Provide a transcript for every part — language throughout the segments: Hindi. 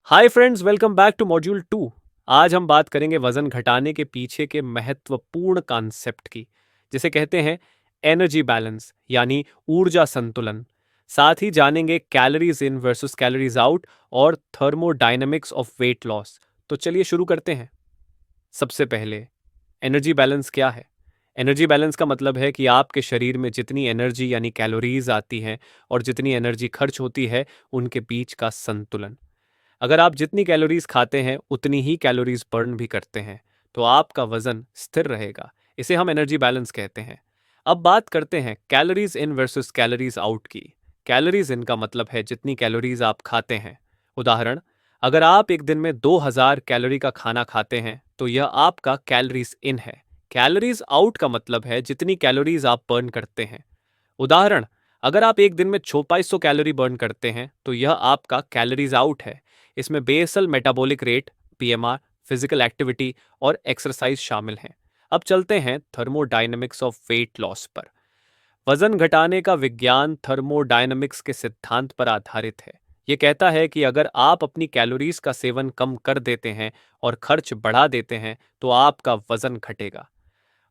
Hi friends, welcome back to module 2। आज हम बात करेंगे वजन घटाने के पीछे के महत्वपूर्ण कॉन्सेप्ट की, जिसे कहते हैं एनर्जी बैलेंस यानी ऊर्जा संतुलन। साथ ही जानेंगे calories in versus calories out और थर्मोडायनेमिक्स ऑफ वेट लॉस। तो चलिए शुरू करते हैं। सबसे पहले, एनर्जी बैलेंस क्या है? एनर्जी बैलेंस का मतलब है कि आपके शरीर में जितनी एनर्जी यानी कैलोरीज आती हैं और जितनी एनर्जी खर्च होती है, उनके बीच का संतुलन। अगर आप जितनी कैलोरीज खाते हैं उतनी ही कैलोरीज बर्न भी करते हैं, तो आपका वजन स्थिर रहेगा। इसे हम एनर्जी बैलेंस कहते हैं। अब बात करते हैं calories in versus calories out की। कैलोरीज इन का मतलब है जितनी कैलोरीज आप खाते हैं। उदाहरण, अगर आप एक दिन में 2000 कैलोरी का खाना खाते हैं तो यह आपका कैलोरीज इन है। कैलोरीज आउट का मतलब है जितनी कैलोरीज आप बर्न करते हैं। उदाहरण, अगर आप एक दिन में 2500 कैलोरी बर्न करते हैं तो यह आपका कैलोरीज आउट है। इसमें basal metabolic rate, PMR, physical activity और एक्सरसाइज शामिल हैं। अब चलते हैं थर्मोडायनेमिक्स ऑफ वेट लॉस पर। वजन घटाने का विज्ञान थर्मोडायनेमिक्स के सिद्धांत पर आधारित है। यह कहता है कि अगर आप अपनी कैलोरीज का सेवन कम कर देते हैं और खर्च बढ़ा देते हैं तो आपका वजन घटेगा।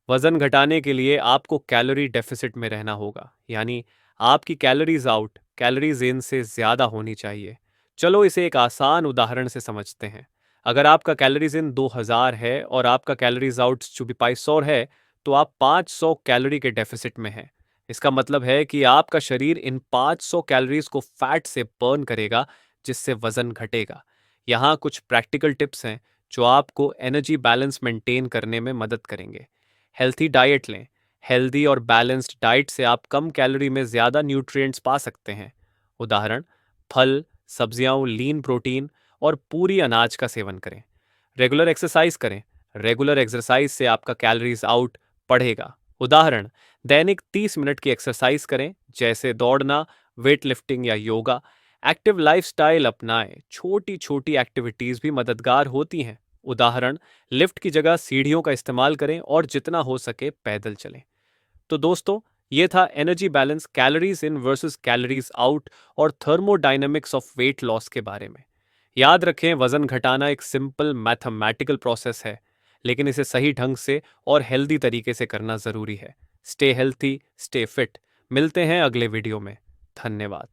वजन घटाने के लिए आपको कैलोरी डेफिसिट में रहना होगा, यानी आपकी कैलोरीज आउट कैलोरीज इन से ज़्यादा होनी चाहिए। चलो इसे एक आसान उदाहरण से समझते हैं। अगर आपका कैलोरीज इन 2000 है और आपका कैलोरीज आउट 2500 है, तो आप 500 कैलोरी के डेफिसिट में हैं। इसका मतलब है कि आपका शरीर इन 500 कैलोरीज को फैट से बर्न करेगा, जिससे वजन घटेगा। यहाँ कुछ प्रैक्टिकल टिप्स हैं जो आपको एनर्जी बैलेंस मेंटेन करने में मदद करेंगे। हेल्थी डाइट लें। हेल्दी और बैलेंस्ड डाइट से आप कम कैलोरी में ज़्यादा न्यूट्रिएंट्स पा सकते हैं। उदाहरण, फल, सब्जियां, लीन प्रोटीन और पूरी अनाज का सेवन करें। रेगुलर एक्सरसाइज करें। रेगुलर एक्सरसाइज से आपका कैलोरीज आउट बढ़ेगा। उदाहरण, दैनिक 30 मिनट की एक्सरसाइज करें, जैसे दौड़ना, वेट लिफ्टिंग या योगा। एक्टिव लाइफस्टाइल अपनाएं। छोटी छोटी एक्टिविटीज़ भी मददगार होती हैं। उदाहरण, लिफ्ट की जगह सीढ़ियों का इस्तेमाल करें और जितना हो सके पैदल चलें। तो दोस्तों, ये था energy balance, calories in versus calories out और थर्मोडायनेमिक्स ऑफ वेट लॉस के बारे में। याद रखें, वजन घटाना एक सिंपल मैथमेटिकल प्रोसेस है, लेकिन इसे सही ढंग से और हेल्दी तरीके से करना ज़रूरी है। Stay healthy, stay fit. मिलते हैं अगले वीडियो में। धन्यवाद।